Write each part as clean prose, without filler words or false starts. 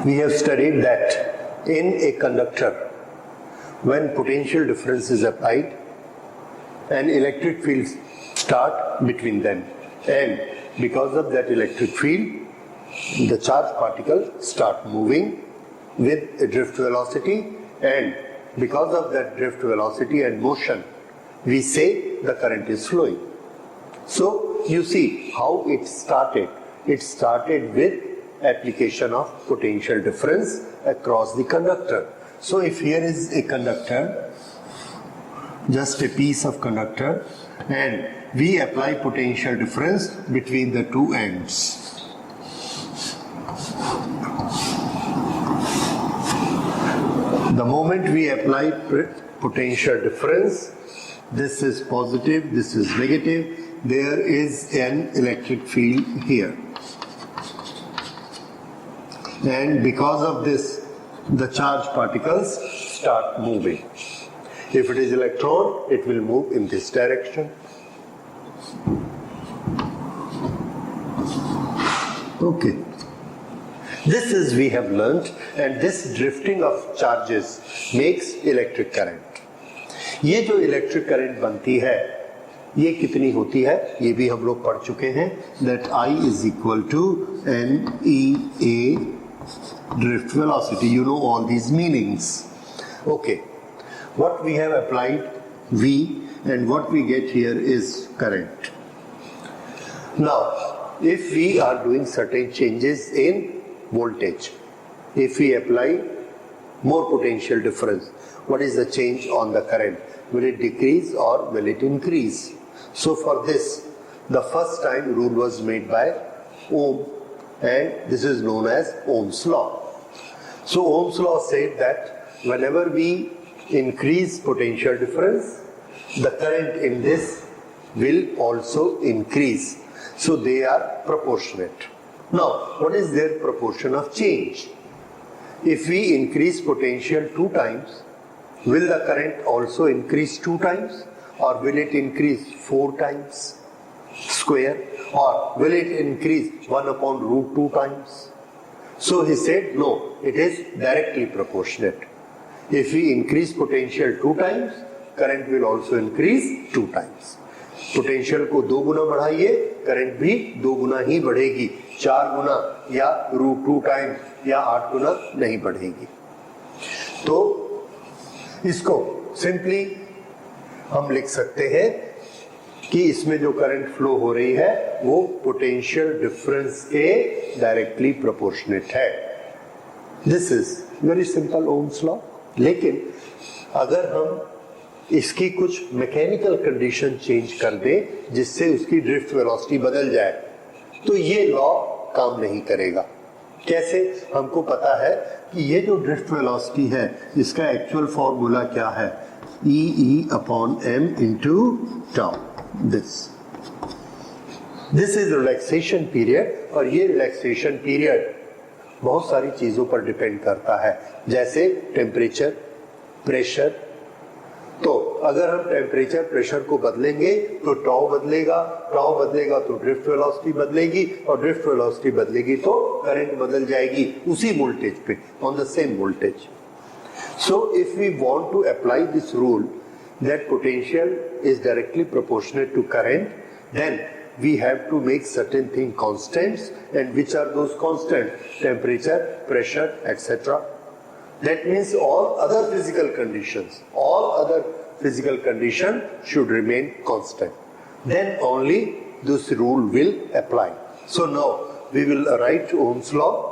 We have studied that in a conductor, when potential difference is applied, an electric field starts between them, and because of that electric field, the charged particles start moving with a drift velocity, and because of that drift velocity and motion, we say the current is flowing. So you see how it started. It started with application of potential difference across the conductor. So if here is a conductor, just a piece of conductor, and we apply potential difference between the two ends. The moment we apply potential difference, this is positive, this is negative, there is an electric field here. And because of this, the charged particles start moving. If it is electron, it will move in this direction. Okay. This is we have learnt, and this drifting of charges makes electric current. ये जो electric current बनती है, ये कितनी होती है, ये भी हम लोग पढ़ चुके हैं, that I is equal to NEA drift velocity. You know all these meanings. Okay. What we have applied V, and what we get here is current. Now, if we are doing certain changes in voltage, if we apply more potential difference, what is the change on the current? Will it decrease or will it increase? So for this, the first time rule was made by Ohm, and this is known as Ohm's law. So Ohm's law said that whenever we increase potential difference, the current in this will also increase. So they are proportionate. Now, what is their proportion of change? If we increase potential 2 times, will the current also increase 2 times, or will it increase 4 times square, or will it increase 1 upon root 2 times? So he said, no, it is directly proportionate. If we increase potential 2 times, current will also increase 2 times. Potential को 2 गुना बढ़ाइए, current भी 2 गुना ही बढ़ेगी, 4 गुना या root 2 times या 8 गुना नहीं बढ़ेगी. तो इसको सिंपली हम लिख सकते हैं कि इसमें जो करंट फ्लो हो रही है वो पोटेंशियल डिफरेंस के डायरेक्टली प्रोपोर्शनेट है. This is very simple Ohm's law. लेकिन अगर हम इसकी कुछ मैकेनिकल कंडीशन चेंज कर दें जिससे उसकी ड्रिफ्ट वेलोसिटी बदल जाए, तो ये लॉ काम नहीं करेगा. कैसे? हमको पता है कि ये जो ड्रिफ्ट वेलोसिटी है इसका एक्चुअल फॉर्मूला क्या है, E upon m into tau. This is relaxation period, और ये रिलैक्सेशन पीरियड बहुत सारी चीजों पर डिपेंड करता है, जैसे टेम्परेचर, प्रेशर. तो अगर हम टेम्परेचर प्रेशर को बदलेंगे तो टाउ बदलेगा तो ड्रिफ्ट वेलोसिटी बदलेगी, और ड्रिफ्ट वेलोसिटी बदलेगी तो करंट बदल जाएगी उसी वोल्टेज पे, on the same voltage. So if we want to apply this rule that potential is directly proportionate to current, then we have to make certain thing constants. And which are those constants? Temperature, pressure, etc. That means all other physical conditions should remain constant. Then only this rule will apply. So now we will write Ohm's law.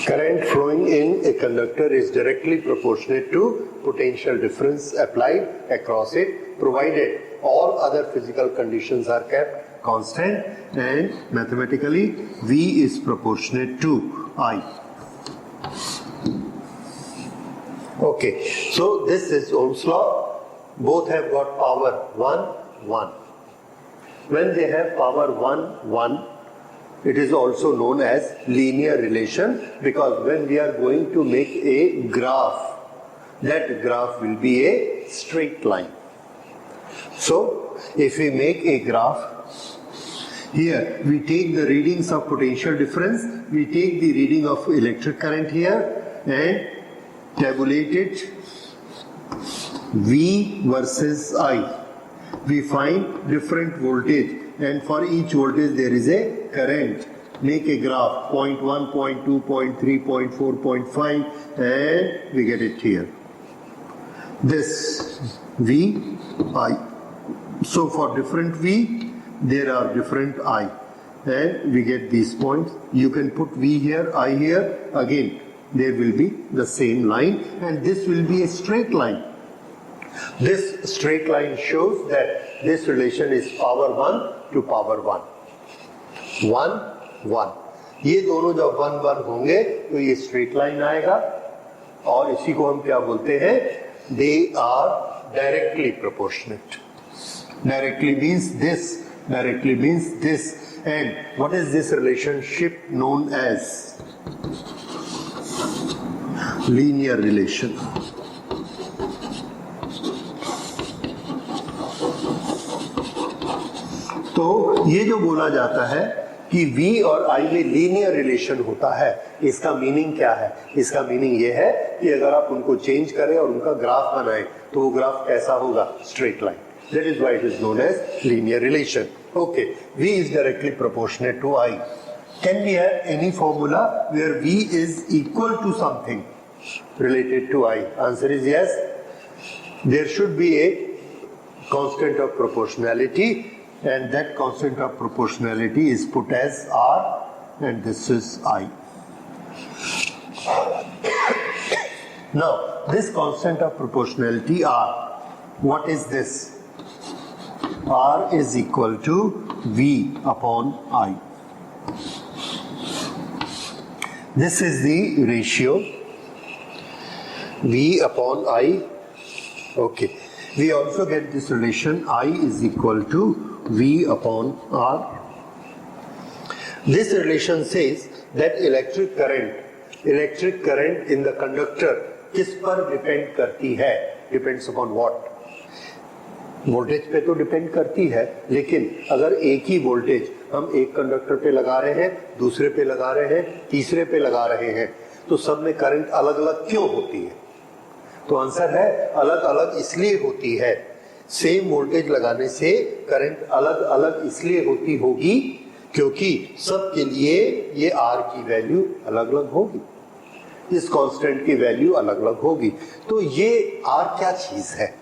Current flowing in a conductor is directly proportionate to potential difference applied across it, provided all other physical conditions are kept constant, and mathematically V is proportionate to I. Okay, so this is Ohm's law. Both have got power 1, 1. When they have power 1, 1, it is also known as linear relation, because when we are going to make a graph, that graph will be a straight line. So, if we make a graph, here we take the readings of potential difference, we take the reading of electric current here and tabulate it, V versus I. We find different voltage, and for each voltage there is a current. Make a graph, 0.1, 0.2, 0.3, 0.4, 0.5, and we get it here. This V, I. So for different V, there are different I, and we get these points. You can put V here, I here, again there will be the same line, and this will be a straight line. This straight line shows that this relation is power 1 to power 1. 1, 1. ये दोनों जब 1, 1 होंगे तो ये straight line आएगा, और इसी को हम क्या बोलते हैं? They are directly proportionate. Directly means this, directly means this. And what is this relationship known as? Linear relation. तो ये जो बोला जाता है कि V और I में लीनियर रिलेशन होता है, इसका मीनिंग क्या है? इसका मीनिंग ये है कि अगर आप उनको चेंज करें और उनका ग्राफ बनाएं तो वो ग्राफ कैसा होगा? Straight line. That is why it is known as linear relation. Okay, V is directly proportionate to I. Can we have any formula where V is equal to something related to I? Answer is yes. There should be a constant of proportionality, and that constant of proportionality is put as R, and this is I. Now, this constant of proportionality R, what is this? R is equal to V upon I. This is the ratio V upon I. Okay. We also get this relation I is equal to V upon R. This relation says that electric current in the conductor किस पर depend करती है? Depends upon what? Voltage पे तो depend करती है, लेकिन अगर एक ही वोल्टेज हम एक कंडक्टर पे लगा रहे हैं, दूसरे पे लगा रहे हैं, तीसरे पे लगा रहे हैं, तो सब में करंट अलग अलग क्यों होती है? तो आंसर है अलग अलग इसलिए होती है, सेम वोल्टेज लगाने से करंट अलग अलग इसलिए होती होगी क्योंकि सबके लिए ये R की वैल्यू अलग अलग होगी, इस कांस्टेंट की वैल्यू अलग अलग होगी. तो ये R क्या चीज है?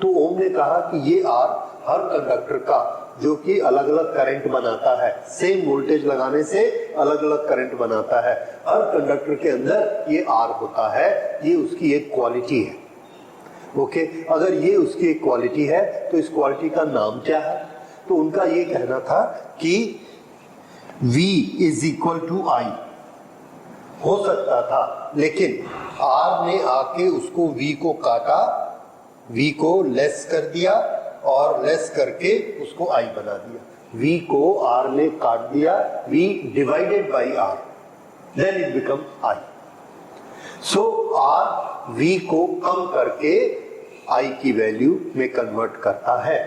तो ओम ने कहा कि ये R हर कंडक्टर का जो कि अलग अलग करंट बनाता है, सेम वोल्टेज लगाने से अलग अलग करंट बनाता है, हर कंडक्टर के अंदर ये R होता है, ये उसकी एक क्वालिटी है. ओके, अगर ये उसकी एक क्वालिटी है तो इस क्वालिटी का नाम क्या है? तो उनका ये कहना था कि V is equal to I हो सकता था, लेकिन R ने आके उसको V को काटा, V को लेस कर दिया और लेस करके उसको I बना दिया. V को R ने काट दिया, V divided by R, then it become I. So R V को कम करके I की वैल्यू में कन्वर्ट करता है.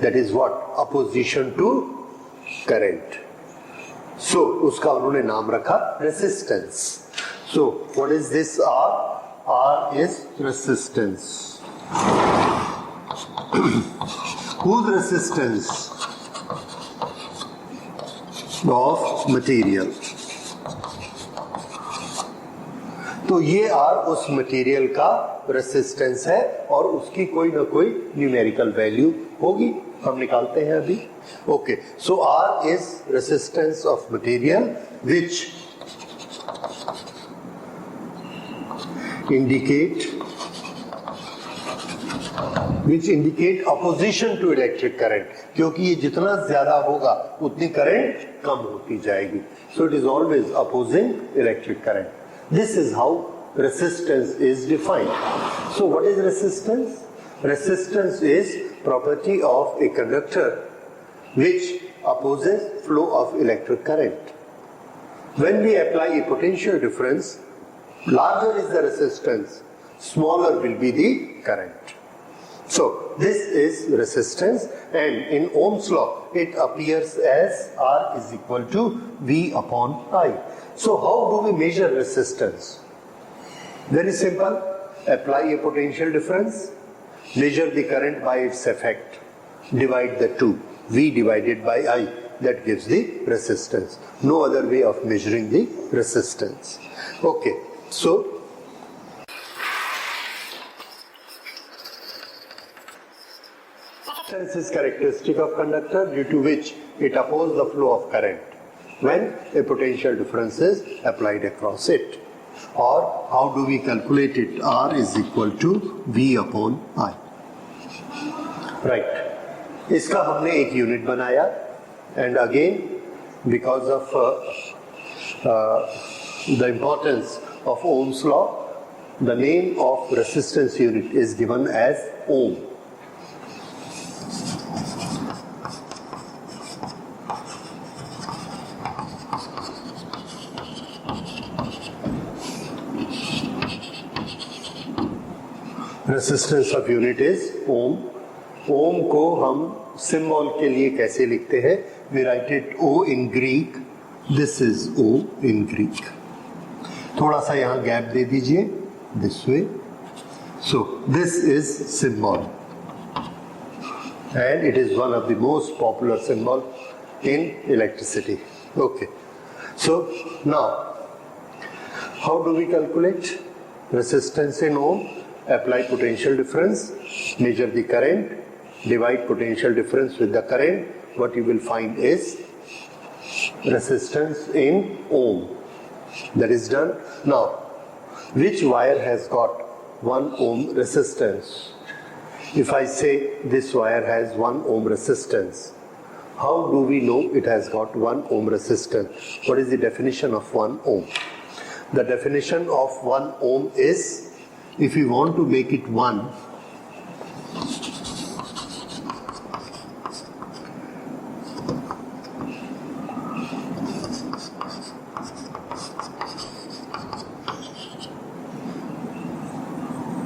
That is what? Opposition to current. So उसका उन्होंने नाम रखा resistance. So what is this R? R is resistance. Whose resistance? Of material. तो ये R उस मटेरियल का रेसिस्टेंस है और उसकी कोई ना कोई न्यूमेरिकल वैल्यू होगी, हम निकालते हैं अभी. Okay, so R is resistance of material which which indicate opposition to electric current, क्योंकि ये जितना ज्यादा होगा उतनी करंट कम होती जाएगी. So it is always opposing electric current. This is how resistance is defined. So what is resistance? Resistance is property of a conductor which opposes flow of electric current. When we apply a potential difference, larger is the resistance, smaller will be the current. So this is resistance, and in Ohm's law it appears as R is equal to V upon I. So how do we measure resistance? Very simple. Apply a potential difference, measure the current by its effect, divide the two, V divided by I, that gives the resistance. No other way of measuring the resistance. Okay, so resistance is characteristic of conductor due to which it opposes the flow of current when a potential difference is applied across it. Or how do we calculate it? R is equal to V upon I. Right. इसका हमने एक unit बनाया, and again because of the importance of Ohm's law, the name of resistance unit is given as ohm. Resistance of unit is ohm. Ohm को हम symbol के लिए कैसे लिखते हैं? We write it O in Greek. This is O in Greek. थोड़ा सा यहाँ गैप दे दीजिए, this way. So this is symbol, and it is one of the most popular symbol in electricity. Okay, so now how do we calculate resistance in ohm? Apply potential difference, measure the current, divide potential difference with the current. What you will find is resistance in ohm. That is done. Now, which wire has got 1 ohm resistance? If I say this wire has 1 ohm resistance, how do we know it has got 1 ohm resistance? What is the definition of 1 ohm? The definition of 1 ohm is, if you want to make it 1,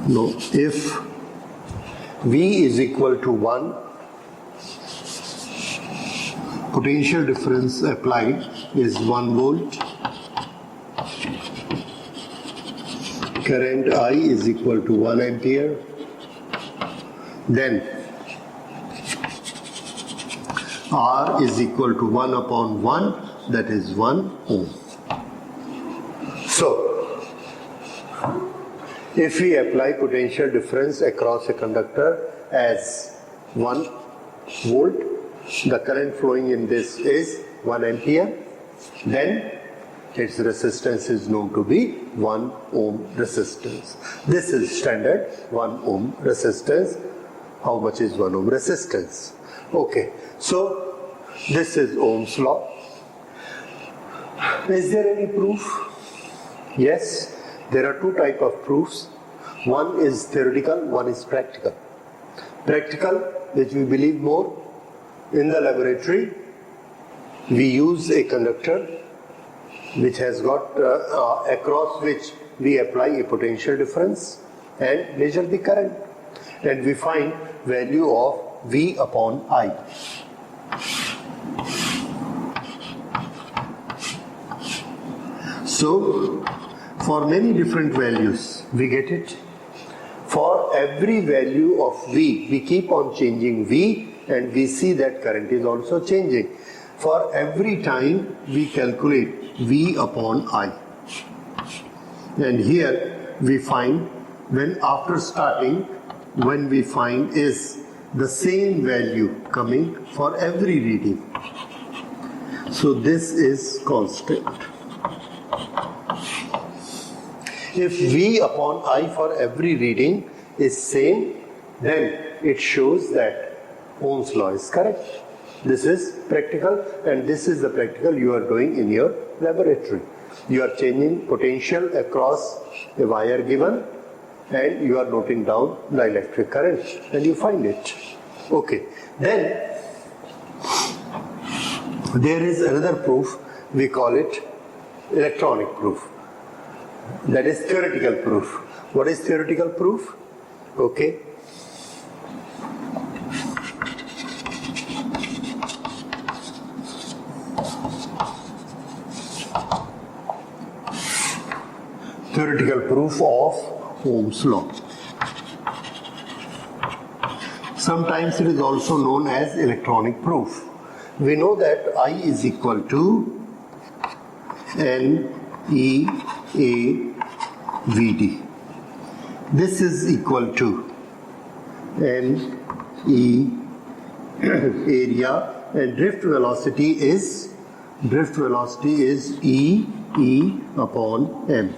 no, if V is equal to 1, potential difference applied is 1 volt. Current I is equal to 1 ampere. Then R is equal to 1 upon 1, that is 1 ohm. So, if we apply potential difference across a conductor as 1 volt, the current flowing in this is 1 ampere, then its resistance is known to be 1 ohm resistance. This is standard 1 ohm resistance. How much is 1 ohm resistance? Okay, so this is Ohm's law. Is there any proof? Yes, there are 2 types of proofs. One is theoretical, one is practical. Practical, which we believe more. In the laboratory, we use a conductor which has got across which we apply a potential difference and measure the current, and we find value of V upon I. So for many different values we get it. For every value of V, we keep on changing V, and we see that current is also changing. For every time we calculate V upon I, and here we find when after starting, when we find is the same value coming for every reading. So this is constant. If V upon I for every reading is same, then it shows that Ohm's law is correct. This is practical, and this is the practical you are doing in your laboratory. You are changing potential across a wire given, and you are noting down the electric current, and you find it. Okay, then there is another proof, we call it electronic proof. That is theoretical proof. What is theoretical proof? Okay. Theoretical proof of Ohm's law. Sometimes it is also known as electronic proof. We know that I is equal to NEAVD. This is equal to NE area, and drift velocity is E upon M.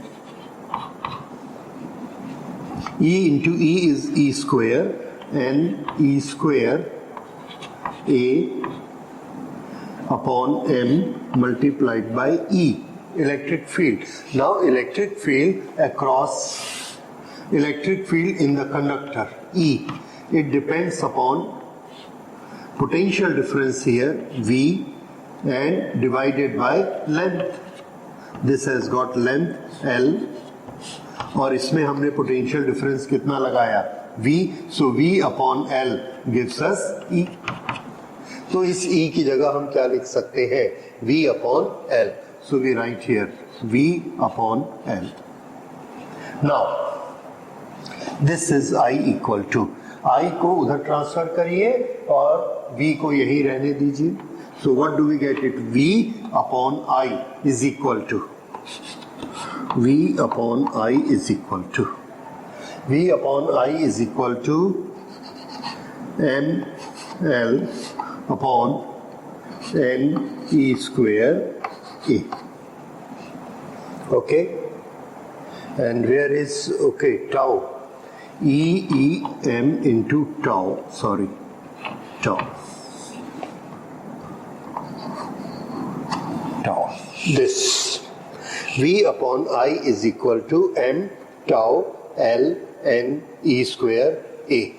E into E is E square, and E square A upon M multiplied by E, electric field. Now electric field in the conductor E, it depends upon potential difference here V and divided by length. This has got length L, और इसमें हमने potential difference कितना लगाया V, so V upon L gives us E. तो इस E की जगह हम क्या लिख सकते हैं? V upon L. So we write here V upon L. Now this is I equal to, I को उधर ट्रांसफर करिए और V को यही रहने दीजिए. So what do we get it? V upon I is equal to V upon I is equal to ML upon NE square A. Okay, and where is tau? EM into tau. This V upon I is equal to M tau L N E square A.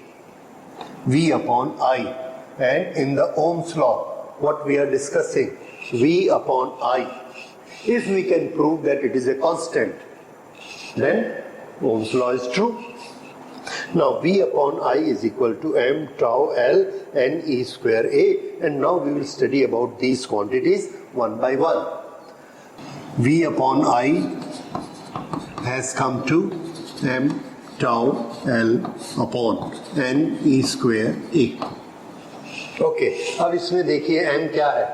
V upon I. And in the Ohm's law, what we are discussing, V upon I. If we can prove that it is a constant, then Ohm's law is true. Now V upon I is equal to M tau L N E square A, and now we will study about these quantities one by one. V upon I has come to M tau L upon N E square A. Okay, अब इसमें देखिए M क्या है?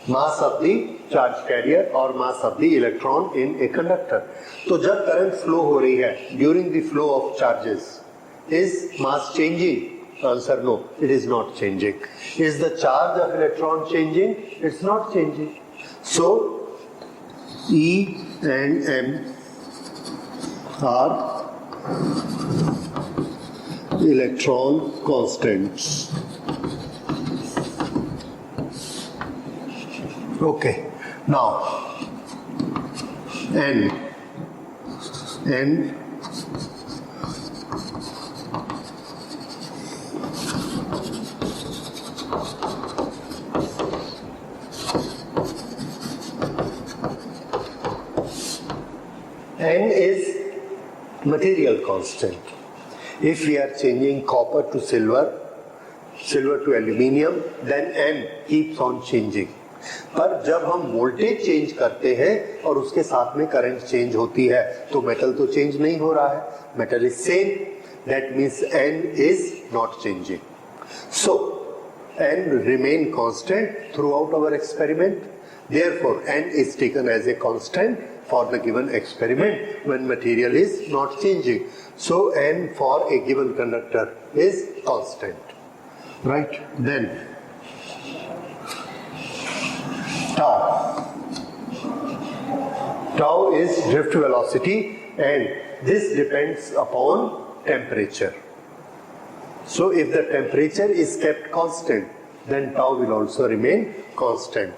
Mass of the charge carrier और mass of the electron in a conductor. तो जब current flow हो रही है during the flow of charges, is mass changing? Answer no, it is not changing. Is the charge of electron changing? It's not changing. So E and M are electron constants. Okay, now N is material constant. If we are changing copper to silver to aluminium, then N keeps on changing. पर जब हम voltage change करते हैं और उसके साथ में current change होती है, तो मेटल तो चेंज नहीं हो रहा है. Metal is same. That means N is not changing. So N remain constant throughout our experiment. Therefore, N is taken as a constant for the given experiment when material is not changing. So N for a given conductor is constant. Right? Then tau is drift velocity and this depends upon temperature. So if the temperature is kept constant, then tau will also remain constant.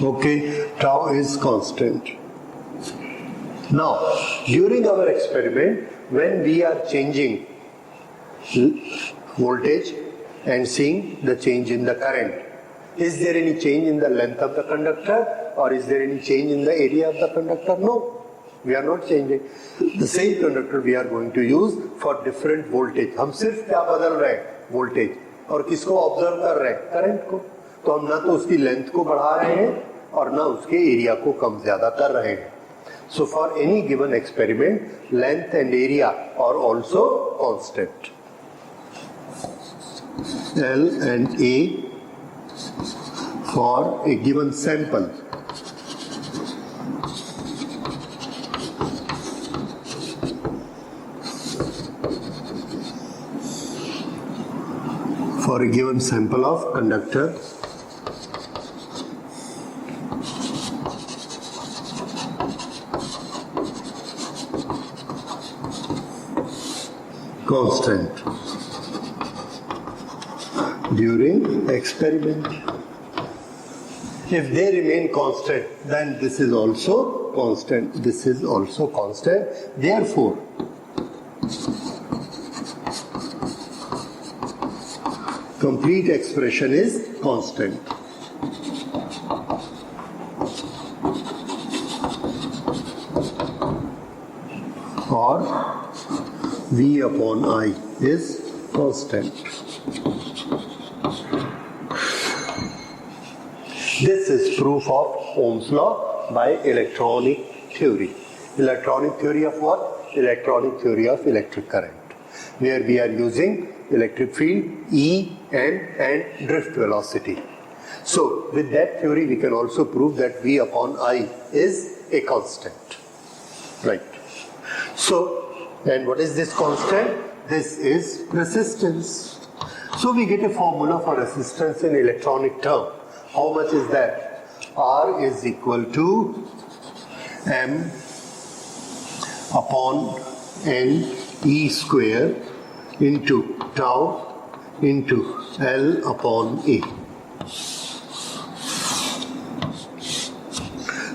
Okay, tau is constant. Now, during our experiment, when we are changing voltage and seeing the change in the current, is there any change in the length of the conductor or is there any change in the area of the conductor? No, we are not changing. The same conductor we are going to use for different voltage. हम सिर्फ क्या बदल रहे हैं? Voltage. और किसको observe कर रहे हैं? करंट को. तो हम ना तो उसकी लेंथ को बढ़ा रहे हैं और ना उसके एरिया को कम ज्यादा कर रहे हैं. So for any given experiment, length and area are also constant. L and A for a given sample. For a given sample of conductor, constant during experiment. If they remain constant, then this is also constant. This is also constant. Therefore, complete expression is constant. Or V upon I is constant. This is proof of Ohm's law by electronic theory. Electronic theory of what? Electronic theory of electric current, where we are using electric field, E and drift velocity. So with that theory we can also prove that V upon I is a constant. Right. So, and what is this constant? This is resistance. So we get a formula for resistance in electronic term. How much is that? R is equal to M upon N E square into tau into L upon A.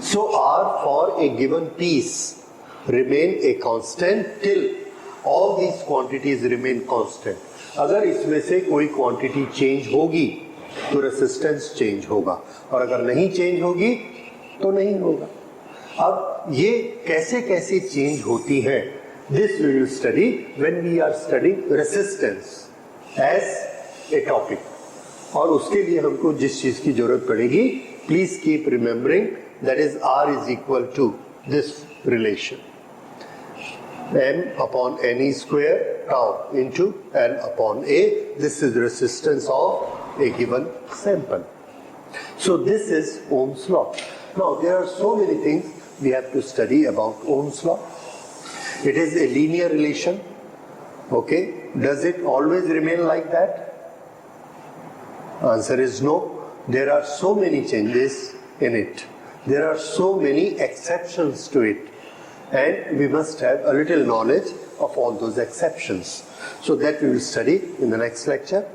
So R for a given piece remain a constant till all these quantities remain constant. अगर इसमें से कोई quantity change होगी तो resistance change होगा और अगर नहीं चेंज होगी तो नहीं होगा. अब ये कैसे कैसे चेंज होती है, this we will study when we are studying resistance as a topic. और उसके लिए हमको जिस चीज की जरूरत पड़ेगी, please keep remembering, that is R is equal to this relation M upon NE square tau into L upon A. This is resistance of a given sample. So this is Ohm's law. Now there are so many things we have to study about Ohm's law. It is a linear relation. Okay. Does it always remain like that? Answer is no. There are so many changes in it. There are so many exceptions to it. And we must have a little knowledge of all those exceptions. So that we will study in the next lecture.